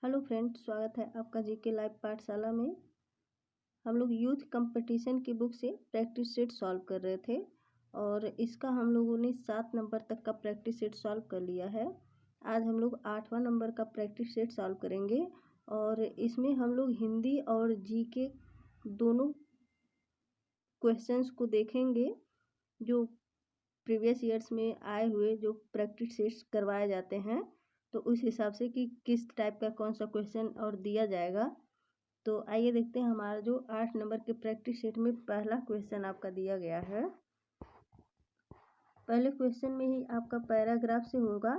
Hello friends, स्वागत है आपका जीके लाइव पाठशाला में। हम लोग यूथ कंपटीशन की बुक से प्रैक्टिस सेट सॉल्व कर रहे थे और इसका हम लोगों ने 7 नंबर तक का प्रैक्टिस सेट सॉल्व कर लिया है। आज हम लोग 8वां नंबर का प्रैक्टिस सेट सॉल्व करेंगे और इसमें हम लोग हिंदी और जीके दोनों क्वेश्चंस को देखेंगे जो प्रीवियस ईयर्स में आए हुए जो प्रैक्टिस सेट्स करवाए जाते हैं, तो उस हिसाब से कि किस टाइप का कौन सा क्वेश्चन और दिया जाएगा। तो आइए देखते हैं हमारा जो 8 नंबर के प्रैक्टिस सेट में पहला क्वेश्चन आपका दिया गया है। पहले क्वेश्चन में ही आपका पैराग्राफ से होगा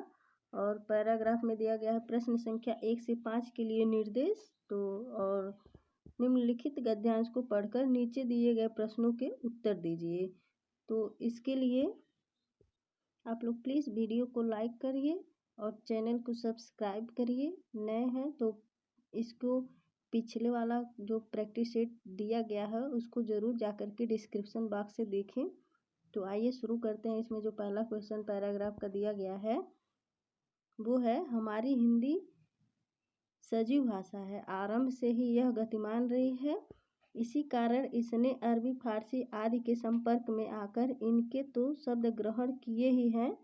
और पैराग्राफ में दिया गया है प्रश्न संख्या 1 से 5 के लिए निर्देश। तो और निम्नलिखित गद्यांश को पढ़कर नीचे दिए गए प्रश्नों के उत्तर दीजिए। तो इसके लिए आप लोग प्लीज़ वीडियो को लाइक करिए और चैनल को सब्सक्राइब करिए। नए हैं तो इसको पिछले वाला जो प्रैक्टिस सेट दिया गया है उसको ज़रूर जा कर के डिस्क्रिप्शन बॉक्स से देखें। तो आइए शुरू करते हैं। इसमें जो पहला क्वेश्चन पैराग्राफ का दिया गया है वो है, हमारी हिंदी सजीव भाषा है, आरंभ से ही यह गतिमान रही है। इसी कारण इसने अरबी, फारसी आदि के संपर्क में आकर इनके तो शब्द ग्रहण किए ही हैं,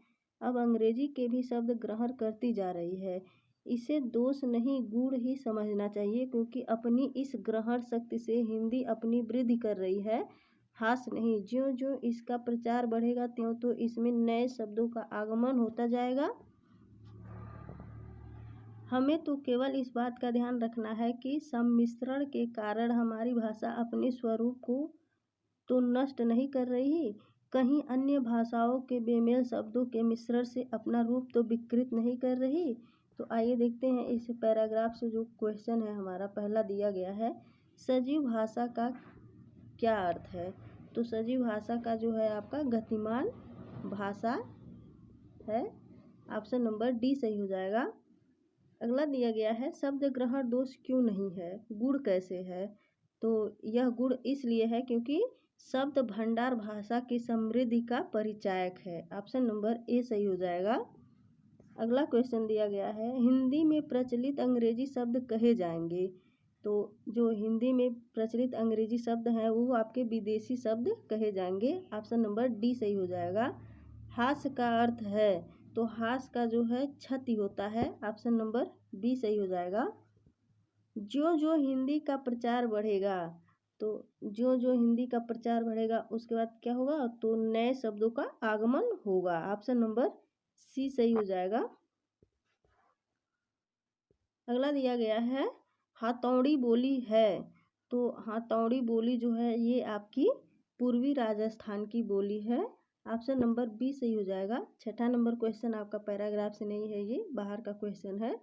अब अंग्रेजी के भी शब्द ग्रहण करती जा रही है। इसे दोष नहीं गुण ही समझना चाहिए, क्योंकि अपनी इस ग्रहण शक्ति से हिंदी अपनी वृद्धि कर रही है, हास नहीं। ज्यों ज्यों इसका प्रचार बढ़ेगा त्यों तो इसमें नए शब्दों का आगमन होता जाएगा। हमें तो केवल इस बात का ध्यान रखना है कि सम्मिश्रण के कारण हमारी भाषा अपने स्वरूप को तो नष्ट नहीं कर रही, कहीं अन्य भाषाओं के बेमेल शब्दों के मिश्रण से अपना रूप तो विकृत नहीं कर रही। तो आइए देखते हैं इस पैराग्राफ से जो क्वेश्चन है हमारा पहला दिया गया है, सजीव भाषा का क्या अर्थ है। तो सजीव भाषा का जो है आपका गतिमान भाषा है। ऑप्शन नंबर डी सही हो जाएगा। अगला दिया गया है, शब्द ग्रहण दोष क्यों नहीं है, गुण कैसे है। तो यह गुण इसलिए है क्योंकि शब्द भंडार भाषा की समृद्धि का परिचायक है। ऑप्शन नंबर ए सही हो जाएगा। अगला क्वेश्चन दिया गया है, हिंदी में प्रचलित अंग्रेजी शब्द कहे जाएंगे। तो जो हिंदी में प्रचलित अंग्रेजी शब्द हैं वो आपके विदेशी शब्द कहे जाएंगे। ऑप्शन नंबर डी सही हो जाएगा। हास्य का अर्थ है, तो हास का जो है क्षति होता है। ऑप्शन नंबर बी सही हो जाएगा। जो जो हिंदी का प्रचार बढ़ेगा, तो जो जो हिंदी का प्रचार बढ़ेगा उसके बाद क्या होगा, तो नए शब्दों का आगमन होगा। ऑप्शन नंबर सी सही हो जाएगा। अगला दिया गया है, हाथौड़ी बोली है। तो हाथौड़ी बोली जो है ये आपकी पूर्वी राजस्थान की बोली है। ऑप्शन नंबर बी सही हो जाएगा। 6ठा नंबर क्वेश्चन आपका पैराग्राफ से नहीं है, ये बाहर का क्वेश्चन है।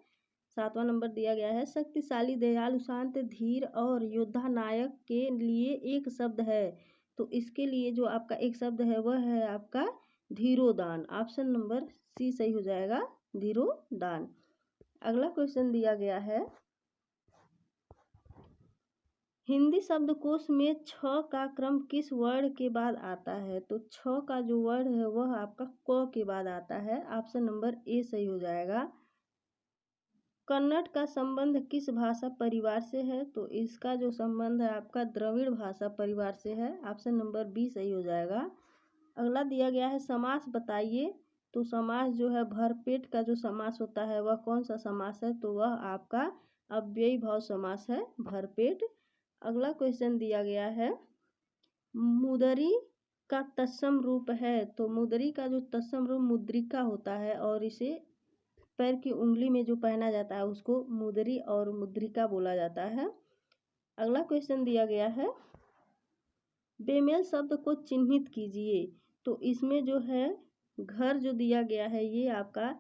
7वां नंबर दिया गया है, शक्तिशाली, दयालु, शांत, धीर और योद्धा नायक के लिए एक शब्द है। तो इसके लिए जो आपका एक शब्द है वह है आपका धीरोदान। ऑप्शन नंबर सी सही हो जाएगा, धीरोदान। अगला क्वेश्चन दिया गया है, हिंदी शब्दकोश में छ का क्रम किस वर्ण के बाद आता है। तो छ का जो वर्ण है वह आपका क के बाद आता है। ऑप्शन नंबर ए सही हो जाएगा। कन्नड़ का संबंध किस भाषा परिवार से है। तो इसका जो संबंध है आपका द्रविड़ भाषा परिवार से है। ऑप्शन नंबर बी सही हो जाएगा। अगला दिया गया है, समास बताइए। तो समास जो है भरपेट का जो समास होता है वह कौन सा समास है। तो वह आपका अव्ययी भाव समास है, भरपेट। अगला क्वेश्चन दिया गया है, मुदरी का तत्सम रूप है। तो मुदरी का जो तत्सम रूप मुद्रिका होता है और इसे पैर की उंगली में जो पहना जाता है उसको मुदरी और मुद्रिका बोला जाता है। अगला क्वेश्चन दिया गया है, बेमेल शब्द को चिन्हित कीजिए। तो इसमें जो है घर जो दिया गया है ये आपका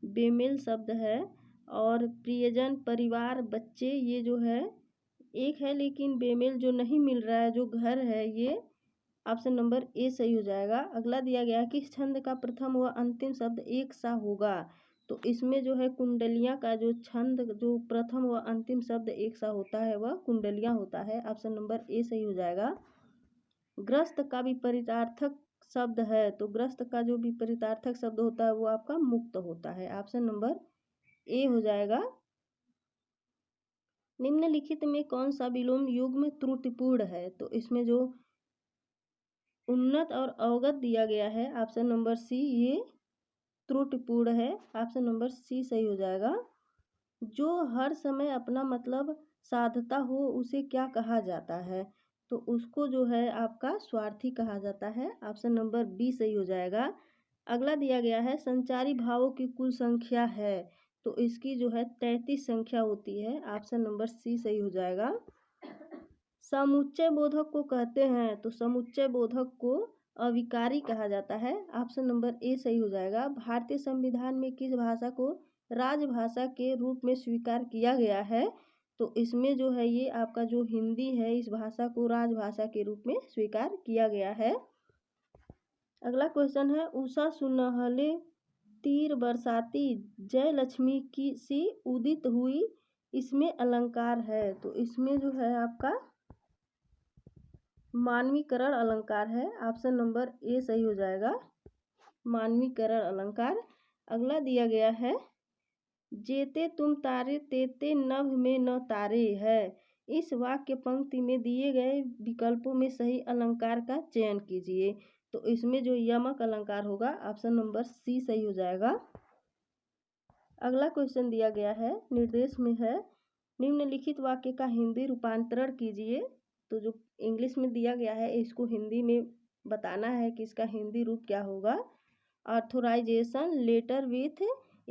बेमेल शब्द है, और प्रियजन, परिवार, बच्चे ये जो है एक है, लेकिन बेमेल जो नहीं मिल रहा है जो घर है ये ऑप्शन नंबर ए सही हो जाएगा। अगला दिया गया है, किस छंद का प्रथम व अंतिम शब्द एक सा होगा। तो इसमें जो है कुंडलियाँ का जो छंद जो प्रथम व अंतिम शब्द एक सा होता है वह कुंडलियाँ होता है। ऑप्शन नंबर ए सही हो जाएगा। ग्रस्त का विपरीतार्थक शब्द है। तो ग्रस्त का जो विपरीतार्थक शब्द होता है वो आपका मुक्त होता है। ऑप्शन नंबर ए हो जाएगा। निम्नलिखित में कौन सा विलोम युग्म त्रुटिपूर्ण है? तो इसमें जो उन्नत और अवगत दिया गया है ऑप्शन नंबर सी ये त्रुटिपूर्ण है। ऑप्शन नंबर सी सही हो जाएगा। जो हर समय अपना मतलब साधता हो उसे क्या कहा जाता है? तो उसको जो है आपका स्वार्थी कहा जाता है। ऑप्शन नंबर बी सही हो जाएगा। अगला दिया गया है संचारी भावों की कुल संख्या है, तो इसकी जो है 33 संख्या होती है। ऑप्शन नंबर सी सही हो जाएगा। समुच्चय बोधक को कहते हैं, तो समुच्चय बोधक को अविकारी कहा जाता है। ऑप्शन नंबर ए सही हो जाएगा। भारतीय संविधान में किस भाषा को राजभाषा के रूप में स्वीकार किया गया है? तो इसमें जो है ये आपका जो हिंदी है इस भाषा को राजभाषा के रूप में स्वीकार किया गया है। अगला क्वेश्चन है उषा सुनहले तीर बरसाती जय लक्ष्मी की सी उदित हुई, इसमें अलंकार है, तो इसमें जो है आपका मानवीकरण अलंकार है। ऑप्शन नंबर ए सही हो जाएगा, मानवीकरण अलंकार। अगला दिया गया है जेते तुम तारे तेते नभ में न तारे है, इस वाक्य पंक्ति में दिए गए विकल्पों में सही अलंकार का चयन कीजिए। तो इसमें जो यमक अलंकार होगा ऑप्शन नंबर सी सही हो जाएगा। अगला क्वेश्चन दिया गया है निर्देश में है निम्नलिखित वाक्य का हिंदी रूपांतरण कीजिए। तो जो इंग्लिश में दिया गया है इसको हिंदी में बताना है कि इसका हिंदी रूप क्या होगा। Authorization letter with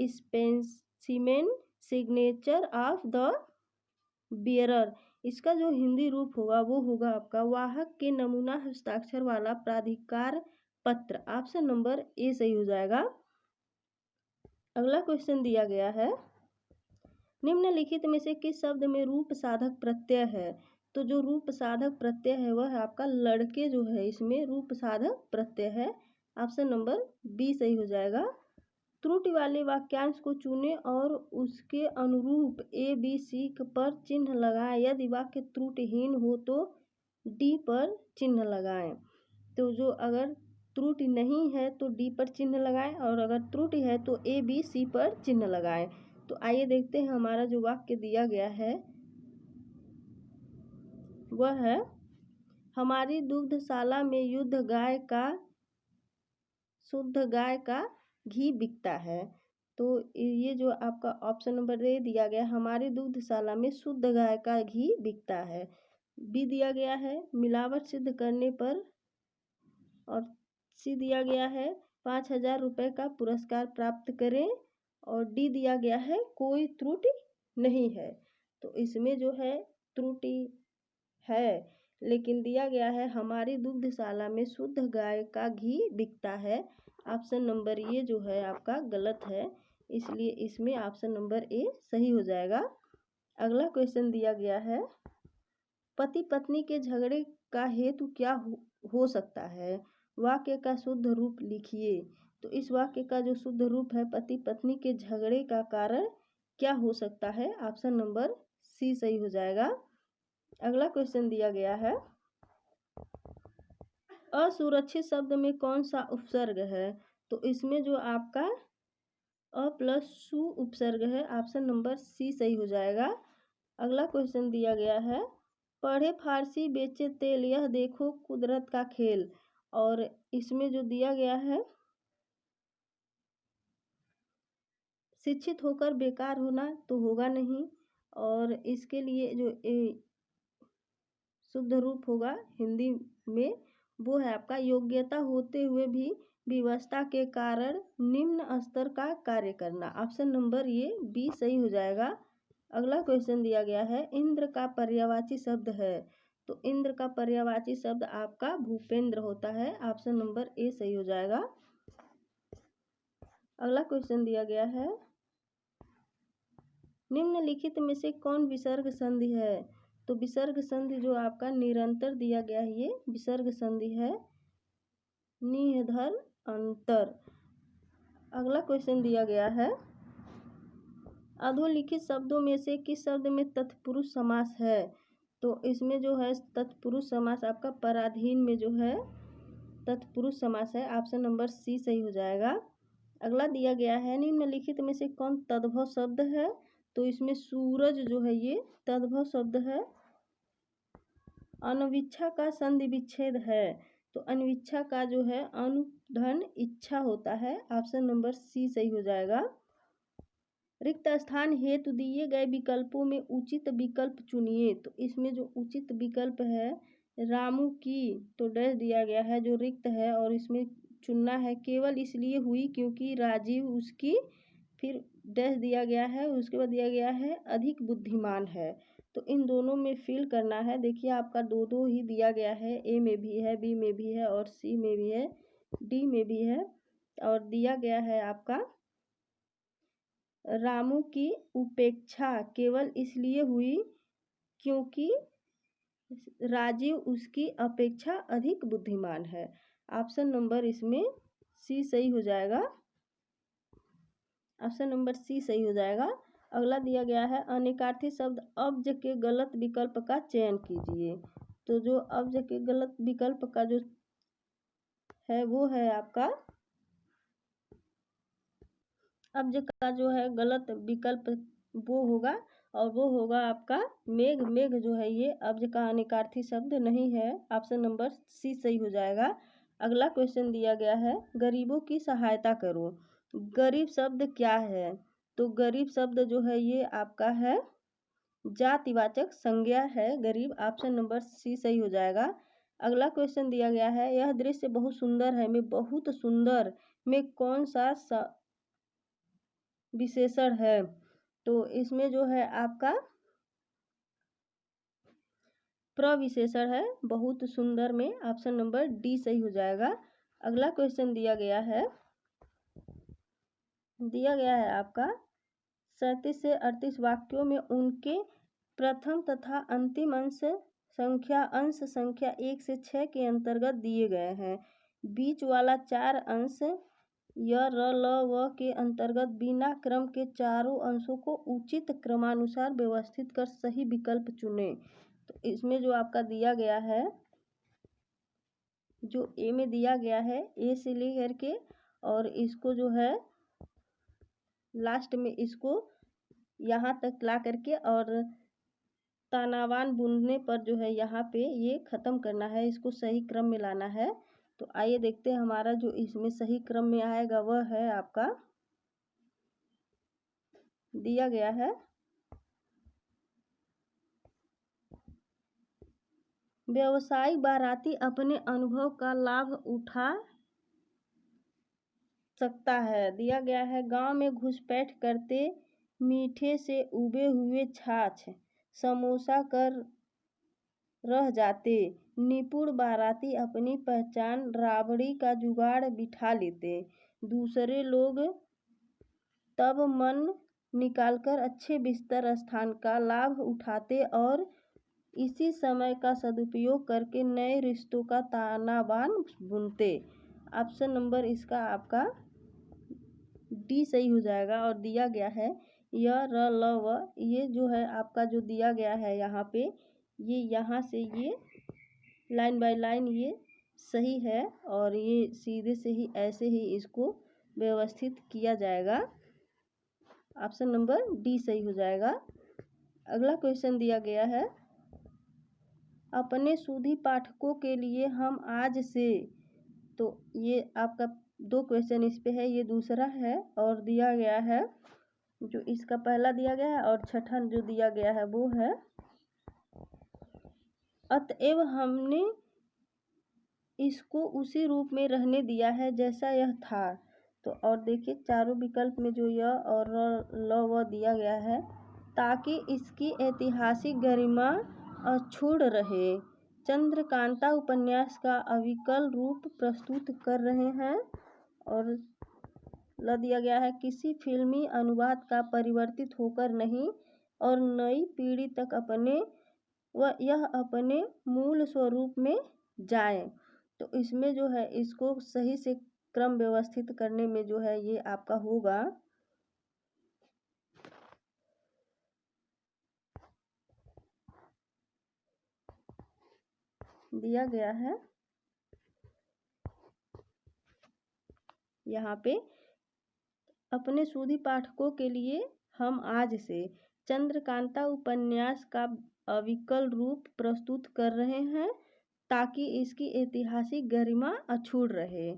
specimen signature of the bearer, इसका जो हिंदी रूप होगा वो होगा आपका वाहक के नमूना हस्ताक्षर वाला प्राधिकार पत्र। ऑप्शन नंबर ए सही हो जाएगा। अगला क्वेश्चन दिया गया है निम्नलिखित में से किस शब्द में रूप साधक प्रत्यय है? तो जो रूप साधक प्रत्यय है वह आपका लड़के जो है इसमें रूप साधक प्रत्यय है। ऑप्शन नंबर बी सही हो जाएगा। त्रुटि वाले वाक्यांश को चुनें और उसके अनुरूप ए बी सी पर चिन्ह लगाएं। यदि वाक्य त्रुटिहीन हो तो डी पर चिन्ह लगाएं। तो जो अगर त्रुटि नहीं है तो डी पर चिन्ह लगाएं और अगर त्रुटि है तो ए बी सी पर चिन्ह लगाएं। तो आइए देखते हैं हमारा जो वाक्य दिया गया है वह है हमारी दुग्धशाला में शुद्ध गाय का घी बिकता है। तो ये जो आपका ऑप्शन नंबर ए दिया गया हमारी दुग्धशाला में शुद्ध गाय का घी बिकता है। बी दिया गया है मिलावट सिद्ध करने पर, और सी दिया गया है 5,000 रुपये का पुरस्कार प्राप्त करें, और डी दिया गया है कोई त्रुटि नहीं है। तो इसमें जो है त्रुटि है लेकिन दिया गया है हमारी दुग्धशाला में शुद्ध गाय का घी बिकता है। ऑप्शन नंबर ये जो है आपका गलत है, इसलिए इसमें ऑप्शन नंबर ए सही हो जाएगा। अगला क्वेश्चन दिया गया है पति पत्नी के झगड़े का हेतु क्या हो सकता है? वाक्य का शुद्ध रूप लिखिए। तो इस वाक्य का जो शुद्ध रूप है पति पत्नी के झगड़े का कारण क्या हो सकता है? ऑप्शन नंबर सी सही हो जाएगा। अगला क्वेश्चन दिया गया है असुरक्षित शब्द में कौन सा उपसर्ग है? तो इसमें जो आपका अ प्लस सु उपसर्ग है। ऑप्शन नंबर सी सही हो जाएगा। अगला क्वेश्चन दिया गया है पढ़े फारसी बेचे तेल यह देखो कुदरत का खेल, और इसमें जो दिया गया है शिक्षित होकर बेकार होना तो होगा नहीं, और इसके लिए जो शुद्ध रूप होगा हिंदी में वो है आपका योग्यता होते हुए भी व्यवस्था के कारण निम्न स्तर का कार्य करना। ऑप्शन नंबर ये बी सही हो जाएगा। अगला क्वेश्चन दिया गया है इंद्र का पर्यायवाची शब्द है। तो इंद्र का पर्यायवाची शब्द आपका भूपेंद्र होता है। ऑप्शन नंबर ए सही हो जाएगा। अगला क्वेश्चन दिया गया है निम्नलिखित में से कौन विसर्ग संधि है? तो विसर्ग संधि जो आपका निरंतर दिया गया है ये विसर्ग संधि है निधर अंतर। अगला क्वेश्चन दिया गया है अधोलिखित शब्दों में से किस शब्द में तत्पुरुष समास है? तो इसमें जो है तत्पुरुष समास आपका पराधीन में जो है तत्पुरुष समास है। ऑप्शन नंबर सी सही हो जाएगा। अगला दिया गया है निम्नलिखित में से कौन तद्भव शब्द है? तो इसमें सूरज जो है ये तद्भव शब्द है। अनविच्छा का संधि विच्छेद है, तो अनविच्छा का जो है अनुधन इच्छा होता है। ऑप्शन नंबर सी सही हो जाएगा। रिक्त स्थान हेतु दिए गए विकल्पों में उचित विकल्प चुनिए, तो इसमें जो उचित विकल्प है रामू की, तो डैश दिया गया है जो रिक्त है, और इसमें चुनना है केवल इसलिए हुई क्योंकि राजीव उसकी, फिर डैश दिया गया है, उसके बाद दिया गया है अधिक बुद्धिमान है। तो इन दोनों में फिल करना है। देखिए आपका दो दो ही दिया गया है, ए में भी है, बी में भी है, और सी में भी है, डी में भी है, और दिया गया है आपका रामू की उपेक्षा केवल इसलिए हुई क्योंकि राजीव उसकी अपेक्षा अधिक बुद्धिमान है। ऑप्शन नंबर इसमें सी सही हो जाएगा। ऑप्शन नंबर सी सही हो जाएगा। अगला दिया गया है अनेकार्थी शब्द अब्ज के गलत विकल्प का चयन कीजिए। तो जो अब्ज के गलत विकल्प का जो है वो है आपका, अब्ज का जो है गलत विकल्प वो होगा, और वो होगा आपका मेघ। मेघ जो है ये अब्ज का अनेकार्थी शब्द नहीं है। ऑप्शन नंबर सी सही हो जाएगा। अगला क्वेश्चन दिया गया है गरीबों की सहायता करो। गरीब शब्द क्या है? तो गरीब शब्द जो है ये आपका है जातिवाचक संज्ञा है गरीब। ऑप्शन नंबर सी सही हो जाएगा। अगला क्वेश्चन दिया गया है यह दृश्य बहुत सुंदर है में बहुत सुंदर में कौन सा विशेषण है? तो इसमें जो है आपका प्रविशेषण है बहुत सुंदर में। ऑप्शन नंबर डी सही हो जाएगा। अगला क्वेश्चन दिया गया है आपका 37 से 38 वाक्यों में उनके प्रथम तथा अंतिम अंश संख्या 1 से 6 के अंतर्गत दिए गए हैं। बीच वाला 4 अंश य र ल व के अंतर्गत बिना क्रम के चारों अंशों को उचित क्रमानुसार व्यवस्थित कर सही विकल्प चुने। तो इसमें जो आपका दिया गया है, जो ए में दिया गया है ए से लेकर के, और इसको जो है लास्ट में इसको यहाँ तक ला करके और तानावान बुनने पर जो है यहाँ पे ये ख़त्म करना है, इसको सही क्रम में लाना है। तो आइए देखते हैं हमारा जो इसमें सही क्रम में आएगा वह है आपका दिया गया है व्यवसायिक बाराती अपने अनुभव का लाभ उठा सकता है। दिया गया है गांव में घुसपैठ करते मीठे से उबे हुए छाछ समोसा कर रह जाते। निपुण बाराती अपनी पहचान राबड़ी का जुगाड़ बिठा लेते। दूसरे लोग तब मन निकालकर अच्छे बिस्तर स्थान का लाभ उठाते और इसी समय का सदुपयोग करके नए रिश्तों का तानाबान बुनते। ऑप्शन नंबर इसका आपका डी सही हो जाएगा। और दिया गया है य र ल व, ये जो है आपका जो दिया गया है यहाँ पे, ये यहाँ से ये लाइन बाय लाइन ये सही है, और ये सीधे से ही ऐसे ही इसको व्यवस्थित किया जाएगा। ऑप्शन नंबर डी सही हो जाएगा। अगला क्वेश्चन दिया गया है अपने सूधी पाठकों के लिए हम आज से, तो ये आपका 2 क्वेश्चन इस पे है, ये दूसरा है, और दिया गया है जो इसका पहला दिया गया है और छठा जो दिया गया है वो है अतएव हमने इसको उसी रूप में रहने दिया है जैसा यह था। तो और देखिए चारों विकल्प में जो य और ल व दिया गया है ताकि इसकी ऐतिहासिक गरिमा अक्षुण्ण रहे। चंद्रकांता उपन्यास का अविकल रूप प्रस्तुत कर रहे हैं। और ल दिया गया है किसी फिल्मी अनुवाद का परिवर्तित होकर नहीं और नई पीढ़ी तक यह अपने मूल स्वरूप में जाए। तो इसमें जो है इसको सही से क्रम व्यवस्थित करने में जो है ये आपका होगा दिया गया है यहाँ पे अपने सूदी पाठकों के लिए हम आज से, चंद्रकांता उपन्यास का अविकल रूप प्रस्तुत कर रहे हैं ताकि इसकी ऐतिहासिक गरिमा अछूट रहे।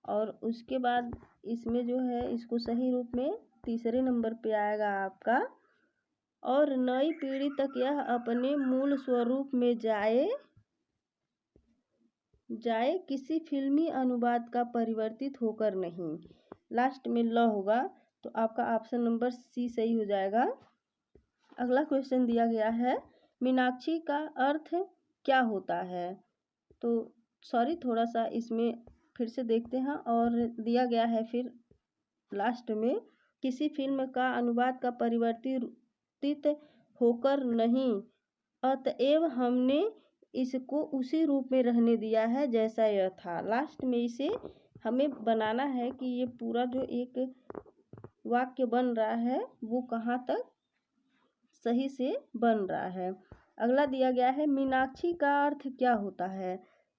और उसके बाद इसमें जो है इसको सही रूप में तीसरे नंबर पे आएगा आपका, और नई पीढ़ी तक यह अपने मूल स्वरूप में जाए किसी फिल्मी अनुवाद का परिवर्तित होकर नहीं। लास्ट में ल होगा, तो आपका ऑप्शन नंबर सी सही हो जाएगा। अगला क्वेश्चन दिया गया है, मीनाक्षी का अर्थ क्या होता है? तो सॉरी, थोड़ा सा इसमें फिर से देखते हैं। और दिया गया है फिर लास्ट में, किसी फिल्म का अनुवाद का परिवर्तित होकर नहीं, अतएव हमने इसको उसी रूप में रहने दिया है जैसा यह था। लास्ट में इसे हमें बनाना है कि ये पूरा जो एक वाक्य बन रहा है वो कहाँ तक सही से बन रहा है। अगला दिया गया है, मीनाक्षी का अर्थ क्या होता है?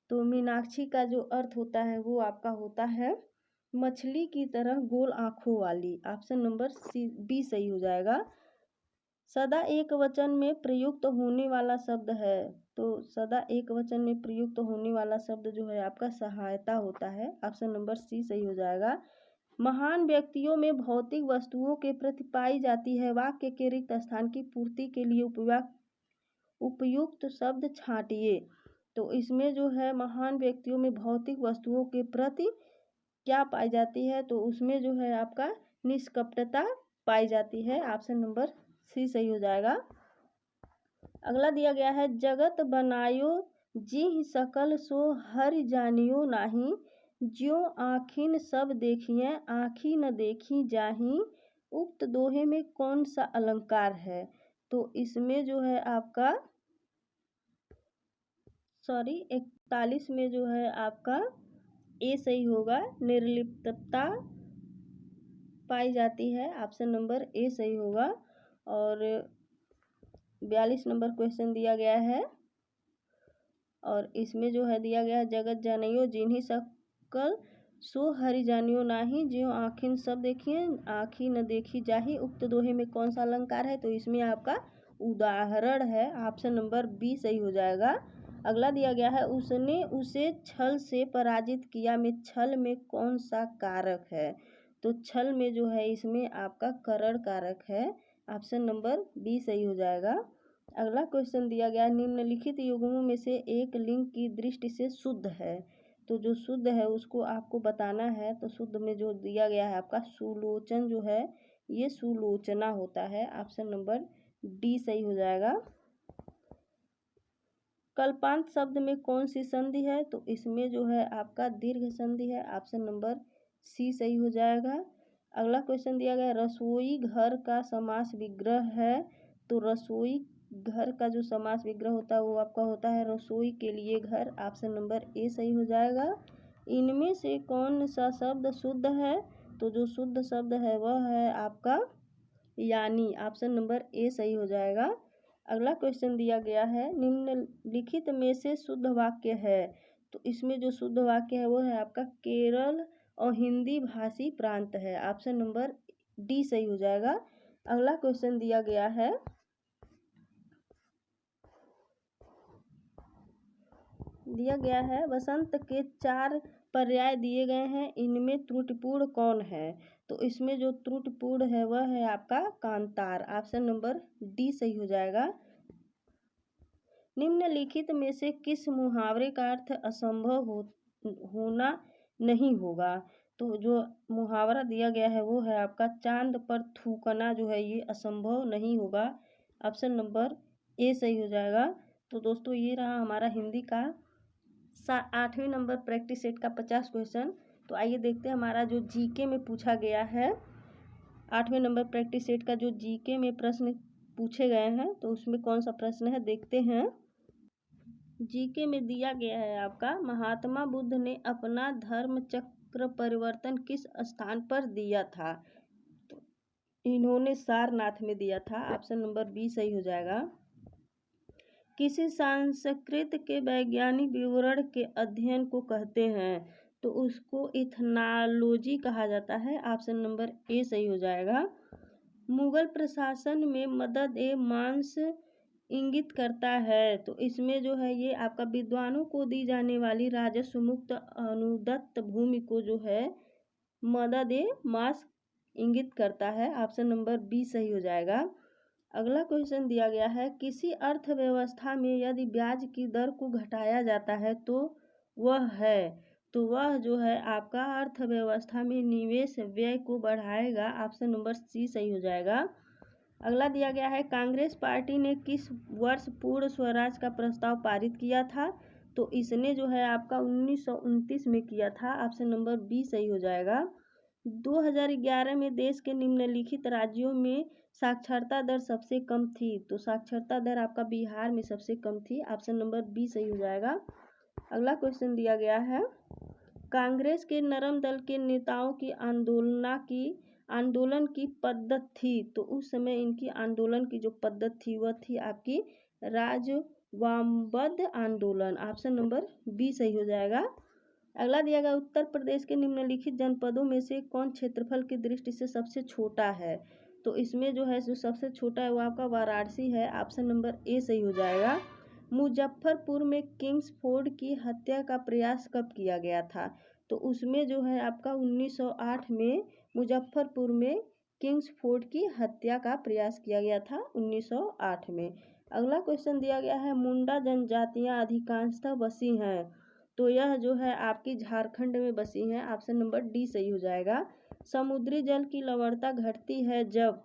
तो मीनाक्षी का जो अर्थ होता है वो आपका होता है मछली की तरह गोल आँखों वाली। ऑप्शन नंबर सी बी सही हो जाएगा। सदा एक वचन में प्रयुक्त होने वाला शब्द है, तो सदा एक वचन में प्रयुक्त होने वाला शब्द जो है आपका सहायता होता है। ऑप्शन नंबर सी सही हो जाएगा। महान व्यक्तियों में भौतिक वस्तुओं के प्रति पाई जाती है वाक्य के रिक्त स्थान की पूर्ति के लिए उपयुक्त शब्द छांटिए। तो इसमें जो है महान व्यक्तियों में भौतिक वस्तुओं के प्रति क्या पाई जाती है, तो उसमें जो है आपका निष्कपटता पाई जाती है। ऑप्शन नंबर सी सही हो जाएगा। अगला दिया गया है, जगत बनायो जिहि सकल सो हरि जानियो नाही, ज्यों आँखिन सब देखिए आँखी न देखी जाही, उक्त दोहे में कौन सा अलंकार है? तो इसमें जो है आपका 41 में जो है आपका ए सही होगा, निर्लिप्तता पाई जाती है। ऑप्शन नंबर ए सही होगा। और 42 नंबर क्वेश्चन दिया गया है, और इसमें जो है दिया गया है, जगत जानियो जिन्हीं सकल सो हरि जानियो नाही, ज्यों आँखिन सब देखिए आँखी न देखी जाही, उक्त दोहे में कौन सा अलंकार है? तो इसमें आपका उदाहरण है। ऑप्शन नंबर बी सही हो जाएगा। अगला दिया गया है, उसने उसे छल से पराजित किया में छल में कौन सा कारक है? तो छल में जो है इसमें आपका करण कारक है। ऑप्शन नंबर बी सही हो जाएगा। अगला क्वेश्चन दिया गया, निम्नलिखित युग्मों में से एक लिंग की दृष्टि से शुद्ध है। तो जो शुद्ध है उसको आपको बताना है। तो शुद्ध में जो दिया गया है आपका सुलोचन जो है ये सुलोचना होता है। ऑप्शन नंबर डी सही हो जाएगा। कल्पांत शब्द में कौन सी संधि है? तो इसमें जो है आपका दीर्घ संधि है। ऑप्शन नंबर सी सही हो जाएगा। अगला क्वेश्चन दिया गया, रसोई घर का समास विग्रह है। तो रसोई घर का जो समास विग्रह होता है वो आपका होता है रसोई के लिए घर। ऑप्शन नंबर ए सही हो जाएगा। इनमें से कौन सा शब्द शुद्ध है? तो जो शुद्ध शब्द है वह है आपका यानी। ऑप्शन नंबर ए सही हो जाएगा। अगला क्वेश्चन दिया गया है, निम्नलिखित में से शुद्ध वाक्य है। तो इसमें जो शुद्ध वाक्य है वो है आपका केरल और हिंदी भाषी प्रांत है। ऑप्शन नंबर डी सही हो जाएगा। अगला क्वेश्चन दिया गया है वसंत के 4 पर्याय दिए गए हैं, इनमें त्रुटिपूर्ण कौन है? तो इसमें जो त्रुटिपूर्ण है वह है आपका कांतार। ऑप्शन नंबर डी सही हो जाएगा। निम्नलिखित में से किस मुहावरे का अर्थ असंभव होना नहीं होगा? तो जो मुहावरा दिया गया है वो है आपका चांद पर थूकना जो है ये असंभव नहीं होगा। ऑप्शन नंबर ए सही हो जाएगा। तो दोस्तों ये रहा हमारा हिंदी का 8वें नंबर प्रैक्टिस सेट का 50 क्वेश्चन। तो आइए देखते हैं हमारा जो जीके में पूछा गया है 8वें नंबर प्रैक्टिस सेट का जो जीके में प्रश्न पूछे गए हैं तो उसमें कौन सा प्रश्न है देखते हैं। जीके में दिया गया है आपका, महात्मा बुद्ध ने अपना धर्म चक्र परिवर्तन किस स्थान पर दिया था? तो इन्होंने सारनाथ में दिया था। ऑप्शन नंबर बी सही हो जाएगा। किसी संस्कृत के वैज्ञानिक विवरण के अध्ययन को कहते हैं? तो उसको इथनॉलॉजी कहा जाता है। ऑप्शन नंबर ए सही हो जाएगा। मुगल प्रशासन में मदद ए मांस इंगित करता है। तो इसमें जो है ये आपका विद्वानों को दी जाने वाली राजस्व मुक्त अनुदत्त भूमि को जो है मदद ए मांस इंगित करता है। ऑप्शन नंबर बी सही हो जाएगा। अगला क्वेश्चन दिया गया है, किसी अर्थव्यवस्था में यदि ब्याज की दर को घटाया जाता है तो वह जो है आपका अर्थव्यवस्था में निवेश व्यय को बढ़ाएगा। ऑप्शन नंबर सी सही हो जाएगा। अगला दिया गया है, कांग्रेस पार्टी ने किस वर्ष पूर्ण स्वराज का प्रस्ताव पारित किया था? तो इसने जो है आपका 1929 में किया था। ऑप्शन नंबर बी सही हो जाएगा। 2011 में देश के निम्नलिखित राज्यों में साक्षरता दर सबसे कम थी। तो साक्षरता दर आपका बिहार में सबसे कम थी। ऑप्शन नंबर बी सही हो जाएगा। अगला क्वेश्चन दिया गया है, कांग्रेस के नरम दल के नेताओं की आंदोलन की पद्धति थी। तो उस समय इनकी आंदोलन की जो पद्धति थी वह थी आपकी राजवामबद्ध आंदोलन। ऑप्शन नंबर बी सही हो जाएगा। अगला दिया गया, उत्तर प्रदेश के निम्नलिखित जनपदों में से कौन क्षेत्रफल की दृष्टि से सबसे छोटा है? तो इसमें जो है जो सबसे छोटा है वो आपका वाराणसी है। ऑप्शन नंबर ए सही हो जाएगा। मुजफ्फरपुर में किंग्सफोर्ड की हत्या का प्रयास कब किया गया था? तो उसमें जो है आपका 1908 में मुजफ्फरपुर में किंग्सफोर्ड की हत्या का प्रयास किया गया था 1908 में। अगला क्वेश्चन दिया गया है, मुंडा जनजातियां अधिकांशतः बसी हैं। तो यह जो है आपकी झारखंड में बसी हैं। ऑप्शन नंबर डी सही हो जाएगा। समुद्री जल की लवणता घटती है जब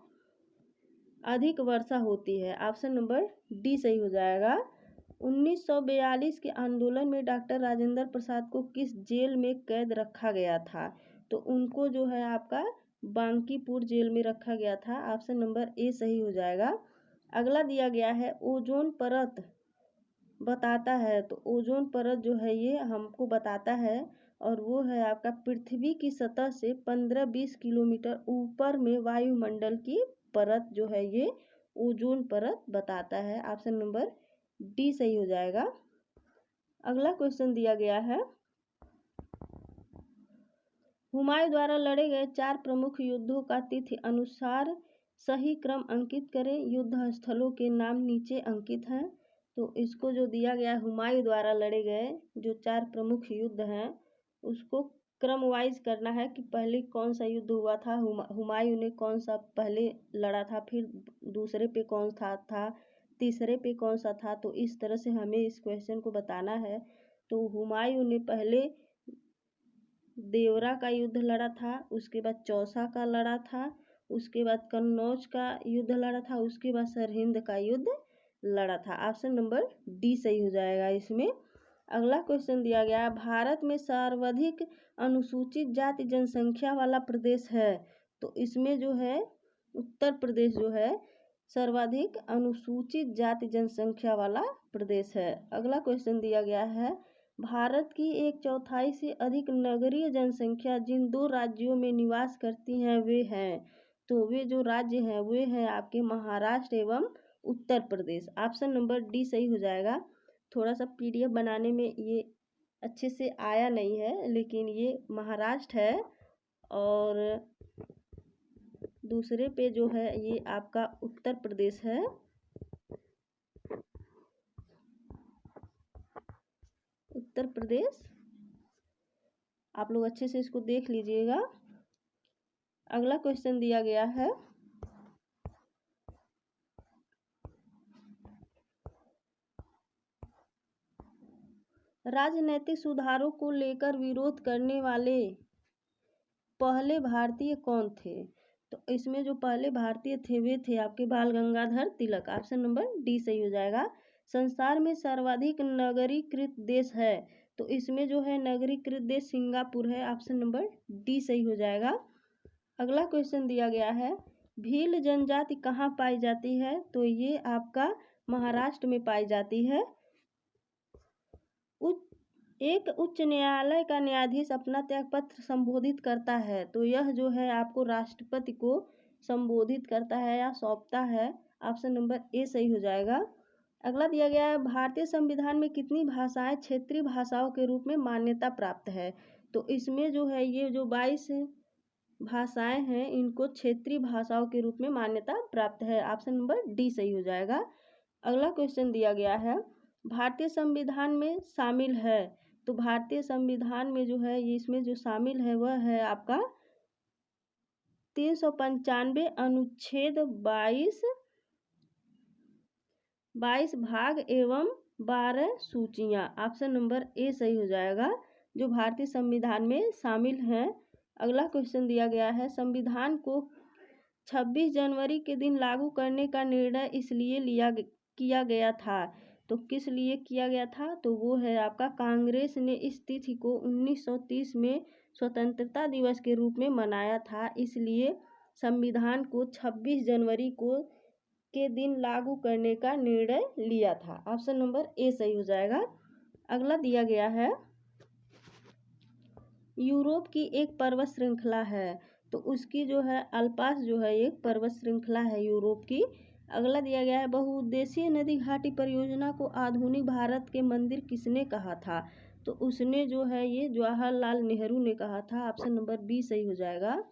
अधिक वर्षा होती है। ऑप्शन नंबर डी सही हो जाएगा। 1942 के आंदोलन में डॉक्टर राजेंद्र प्रसाद को किस जेल में कैद रखा गया था? तो उनको जो है आपका बांकीपुर जेल में रखा गया था। ऑप्शन नंबर ए सही हो जाएगा। अगला दिया गया है, ओजोन परत बताता है। तो ओजोन परत जो है ये हमको बताता है और वो है आपका पृथ्वी की सतह से 15-20 किलोमीटर ऊपर में वायुमंडल की परत जो है ये ओजोन परत बताता है। ऑप्शन नंबर डी सही हो जाएगा। अगला क्वेश्चन दिया गया है, हुमायूं द्वारा लड़े गए 4 प्रमुख युद्धों का तिथि अनुसार सही क्रम अंकित करें। युद्ध स्थलों के नाम नीचे अंकित हैं। तो इसको जो दिया गया है, हुमायूं द्वारा लड़े गए जो 4 प्रमुख युद्ध हैं उसको क्रम वाइज करना है कि पहले कौन सा युद्ध हुआ था, हुमायूं ने कौन सा पहले लड़ा था, फिर दूसरे पे कौन था, तीसरे पे कौन सा था। तो इस तरह से हमें इस क्वेश्चन को बताना है। तो हुमायूं ने पहले देवरा का युद्ध लड़ा था, उसके बाद चौसा का लड़ा था, उसके बाद कन्नौज का युद्ध लड़ा था, उसके बाद सरहिंद का युद्ध लड़ा था। ऑप्शन नंबर डी सही हो जाएगा इसमें। अगला क्वेश्चन दिया गया है, भारत में सर्वाधिक अनुसूचित जाति जनसंख्या वाला प्रदेश है। तो इसमें जो है उत्तर प्रदेश जो है सर्वाधिक अनुसूचित जाति जनसंख्या वाला प्रदेश है। अगला क्वेश्चन दिया गया है, भारत की 1/4 से अधिक नगरीय जनसंख्या जिन 2 राज्यों में निवास करती हैं वे हैं। तो वे जो राज्य हैं वे हैं आपके महाराष्ट्र एवं Uttar Pradesh. Option number D सही हो जाएगा। थोड़ा सा पीडीएफ बनाने में ये अच्छे से आया नहीं है, लेकिन ये महाराष्ट्र है और दूसरे पे जो है ये आपका उत्तर प्रदेश है। उत्तर प्रदेश आप लोग अच्छे से इसको देख लीजिएगा। अगला क्वेश्चन दिया गया है, राजनीतिक सुधारों को लेकर विरोध करने वाले पहले भारतीय कौन थे? तो इसमें जो पहले भारतीय थे वे थे आपके बाल Gangadhar Tilak. Option number D सही हो जाएगा। संसार में सर्वाधिक नगरीकृत देश है। तो इसमें जो है नगरीकृत देश सिंगापुर है। ऑप्शन नंबर डी सही हो जाएगा। अगला क्वेश्चन दिया गया है, भील जनजाति कहाँ पाई जाती है? तो ये आपका महाराष्ट्र में पाई जाती है। एक उच्च न्यायालय का न्यायाधीश अपना त्यागपत्र संबोधित करता है। तो यह जो है आपको राष्ट्रपति को संबोधित करता है या सौंपता है। ऑप्शन नंबर ए सही हो जाएगा। अगला दिया गया है, भारतीय संविधान में कितनी भाषाएं क्षेत्रीय भाषाओं के रूप में मान्यता प्राप्त है? तो इसमें जो है ये जो 22 भाषाएं हैं इनको क्षेत्रीय भाषाओं के रूप में मान्यता प्राप्त है। ऑप्शन नंबर डी सही हो जाएगा। अगला क्वेश्चन दिया गया है, भारतीय संविधान में शामिल है। तो भारतीय संविधान में जो है इसमें जो शामिल है वह है आपका 395 अनुच्छेद 22 भाग एवं 12 सूचियां। ऑप्शन नंबर ए सही हो जाएगा, जो भारतीय संविधान में शामिल हैं। अगला क्वेश्चन दिया गया है, संविधान को 26 जनवरी के दिन लागू करने का निर्णय इसलिए किया गया था। तो किस लिए किया गया था? तो वो है आपका कांग्रेस ने इस तिथि को 1930 में स्वतंत्रता दिवस के रूप में मनाया था, इसलिए संविधान को 26 जनवरी को के दिन लागू करने का निर्णय लिया था। ऑप्शन नंबर ए सही हो जाएगा। अगला दिया गया है, यूरोप की एक पर्वत श्रृंखला है। तो उसकी जो है अल्पास जो है एक पर्वत श्रृंखला है यूरोप की। अगला दिया गया है, बहुउद्देशीय नदी घाटी परियोजना को आधुनिक भारत के मंदिर किसने कहा था? तो उसने जो है ये जवाहरलाल नेहरू ने कहा था। ऑप्शन नंबर बी सही हो जाएगा।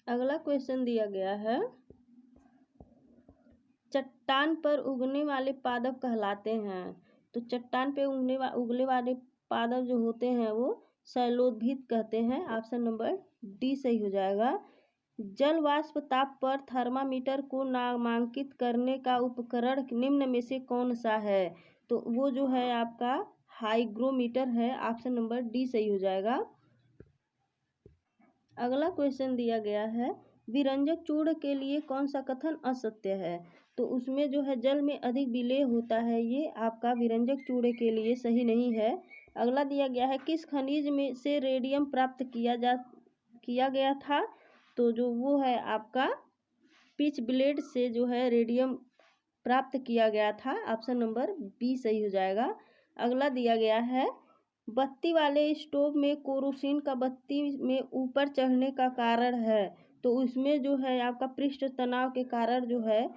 अगला क्वेश्चन दिया गया है, चट्टान पर उगने वाले पादप कहलाते हैं। तो चट्टान पे उगने वाले पादप जो होते हैं वो शैलोद्भिद कहते हैं। ऑप्शन नंबर डी सही हो जाएगा। जल वाष्प ताप पर थर्मामीटर को नामांकित करने का उपकरण निम्न में से कौन सा है? तो वो जो है आपका हाइग्रोमीटर है। ऑप्शन नंबर डी सही हो जाएगा। अगला क्वेश्चन दिया गया है, विरंजक चूर्ण के लिए कौन सा कथन असत्य है? तो उसमें जो है जल में अधिक विलेय होता है, ये आपका विरंजक चूर्ण के लिए सही नहीं है। अगला दिया गया है, किस खनिज में से रेडियम प्राप्त किया गया था? तो जो वो है आपका पिच ब्लेड से जो है रेडियम प्राप्त किया गया था। ऑप्शन नंबर बी सही हो जाएगा। अगला दिया गया है, बत्ती वाले स्टोव में केरोसिन का बत्ती में ऊपर चढ़ने का कारण है। तो उसमें जो है आपका पृष्ठ तनाव के कारण जो है,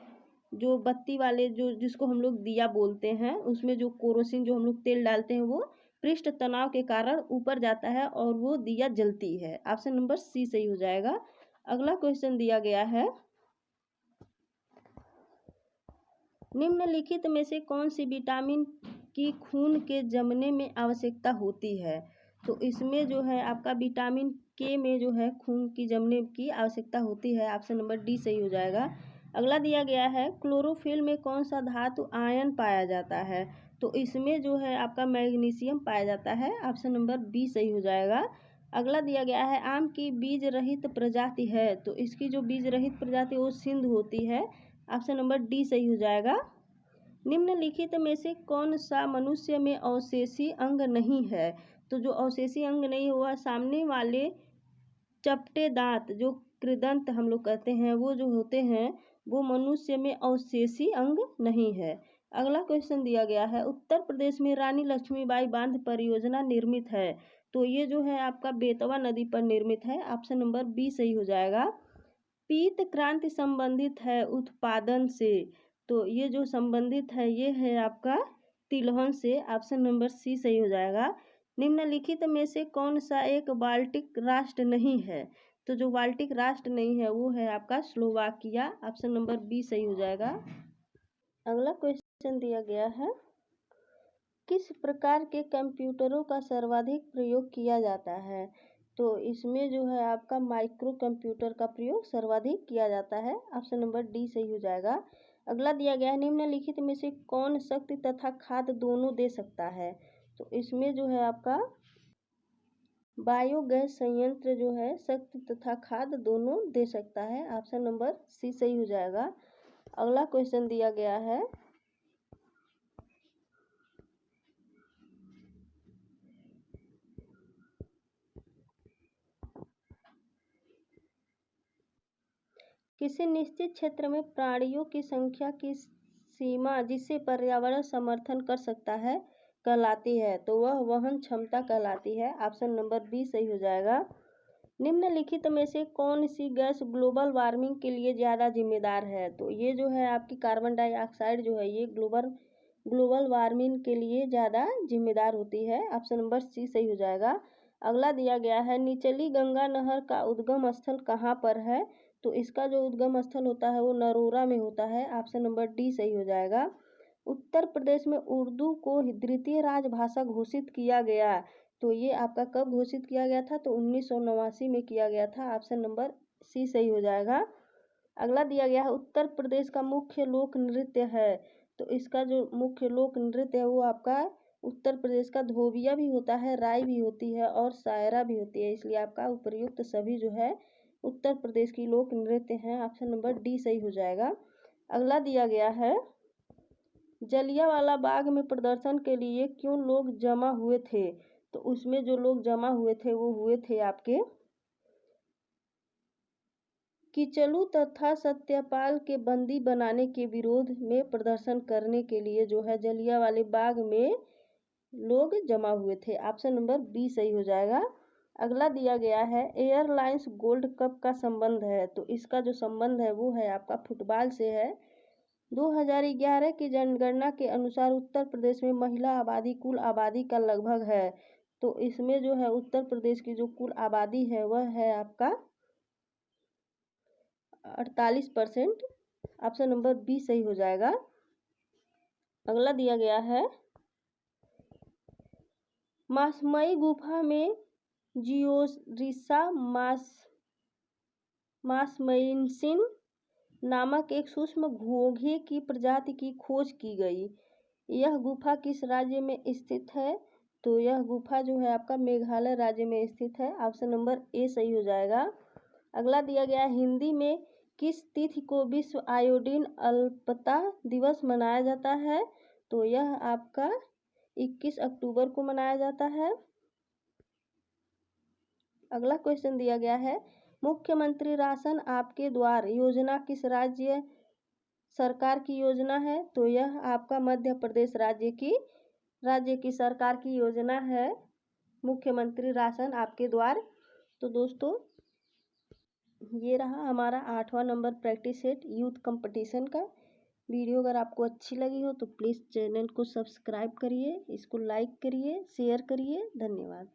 जो बत्ती वाले जो जिसको हम लोग दिया बोलते हैं, उसमें जो केरोसिन जो हम लोग तेल डालते हैं वो पृष्ठ तनाव के कारण ऊपर जाता है और वो दिया जलती है। ऑप्शन नंबर सी सही हो जाएगा। अगला क्वेश्चन दिया गया है, निम्नलिखित में से कौन सी विटामिन की खून के जमने में आवश्यकता होती है? तो इसमें जो है आपका विटामिन के में जो है खून की जमने की आवश्यकता होती है। ऑप्शन नंबर डी सही हो जाएगा। अगला दिया गया है, क्लोरोफिल में कौन सा धातु आयन पाया जाता है? तो इसमें जो है आपका मैग्नीशियम पाया जाता है। ऑप्शन नंबर बी सही हो जाएगा। अगला दिया गया है, आम की बीज रहित प्रजाति है। तो इसकी जो बीज रहित प्रजाति वो सिंध होती है। ऑप्शन नंबर डी सही हो जाएगा। निम्नलिखित में से कौन सा मनुष्य में अवशेषी अंग नहीं है? तो जो अवशेषी अंग नहीं हुआ, सामने वाले चपटे दांत जो कृदंत हम लोग कहते हैं वो जो होते हैं वो मनुष्य में अवशेषी अंग नहीं है। अगला क्वेश्चन दिया गया है, उत्तर प्रदेश में रानी लक्ष्मीबाई बांध परियोजना निर्मित है। तो ये जो है आपका बेतवा नदी पर निर्मित है। ऑप्शन नंबर बी सही हो जाएगा। पीत क्रांति संबंधित है उत्पादन से। तो ये जो संबंधित है ये है आपका तिलहन से। ऑप्शन नंबर सी सही हो जाएगा। निम्नलिखित में से कौन सा एक बाल्टिक राष्ट्र नहीं है? तो जो बाल्टिक राष्ट्र नहीं है वो है आपका स्लोवाकिया। ऑप्शन नंबर बी सही हो जाएगा। अगला क्वेश्चन दिया गया है, किस प्रकार के कंप्यूटरों का सर्वाधिक प्रयोग किया जाता है? तो इसमें जो है आपका माइक्रो कंप्यूटर का प्रयोग सर्वाधिक किया जाता है। ऑप्शन नंबर डी सही हो जाएगा। अगला दिया गया है, निम्नलिखित में से कौन शक्ति तथा खाद दोनों दे सकता है? तो इसमें जो है आपका बायोगैस संयंत्र जो है शक्ति तथा खाद दोनों दे सकता है। ऑप्शन नंबर सी सही हो जाएगा। अगला क्वेश्चन दिया गया है, किसी निश्चित क्षेत्र में प्राणियों की संख्या की सीमा जिसे पर्यावरण समर्थन कर सकता है कहलाती है। तो वह वहन क्षमता कहलाती है। ऑप्शन नंबर बी सही हो जाएगा। निम्नलिखित में से कौन सी गैस ग्लोबल वार्मिंग के लिए ज़्यादा जिम्मेदार है? तो ये जो है आपकी कार्बन डाइऑक्साइड जो है ये ग्लोबल वार्मिंग के लिए ज़्यादा जिम्मेदार होती है। ऑप्शन नंबर सी सही हो जाएगा। अगला दिया गया है निचली गंगा नहर का उद्गम स्थल कहाँ पर है, तो इसका जो उद्गम स्थल होता है वो नरोरा में होता है। ऑप्शन नंबर डी सही हो जाएगा। उत्तर प्रदेश में उर्दू को द्वितीय राजभाषा घोषित किया गया, तो ये आपका कब घोषित किया गया था, तो 1989 में किया गया था। ऑप्शन नंबर सी सही हो जाएगा। अगला दिया गया है उत्तर प्रदेश का मुख्य लोक नृत्य है, तो इसका जो मुख्य लोक नृत्य है वो आपका उत्तर प्रदेश का धोबिया भी होता है, राई भी होती है और सायरा भी होती है, इसलिए आपका उपर्युक्त सभी जो है उत्तर प्रदेश की लोक नृत्य हैं। ऑप्शन नंबर डी सही हो जाएगा। अगला दिया गया है जलियांवाला बाग में प्रदर्शन के लिए क्यों लोग जमा हुए थे, तो उसमें जो लोग जमा हुए थे वो हुए थे आपके किचलू तथा सत्यपाल के बंदी बनाने के विरोध में प्रदर्शन करने के लिए जो है जलियांवाले बाग में लोग जमा हुए थे। ऑप्शन नंबर बी सही हो जाएगा। अगला दिया गया है एयरलाइंस गोल्ड कप का संबंध है, तो इसका जो संबंध है वो है आपका फुटबॉल से है। 2011 की जनगणना के अनुसार उत्तर प्रदेश में महिला आबादी कुल आबादी का लगभग है, तो इसमें जो है उत्तर प्रदेश की जो कुल आबादी है वह है आपका 48%। ऑप्शन नंबर बी सही हो जाएगा। अगला दिया गया है मासमई गुफा में जियोरिसा मासमैसिन नामक एक सूक्ष्म घोंघे की प्रजाति की खोज की गई। यह गुफा किस राज्य में स्थित है, तो यह गुफा जो है आपका मेघालय राज्य में स्थित है। ऑप्शन नंबर ए सही हो जाएगा। अगला दिया गया हिंदी में किस तिथि को विश्व आयोडीन अल्पता दिवस मनाया जाता है, तो यह आपका 21 अक्टूबर को मनाया जाता है। अगला क्वेश्चन दिया गया है मुख्यमंत्री राशन आपके द्वार योजना किस राज्य सरकार की योजना है, तो यह आपका मध्य प्रदेश राज्य की सरकार की योजना है मुख्यमंत्री राशन आपके द्वार। तो दोस्तों ये रहा हमारा 8वां number practice set youth competition का वीडियो। अगर आपको अच्छी लगी हो तो प्लीज़ चैनल को सब्सक्राइब करिए, इसको लाइक करिए, शेयर करिए। धन्यवाद।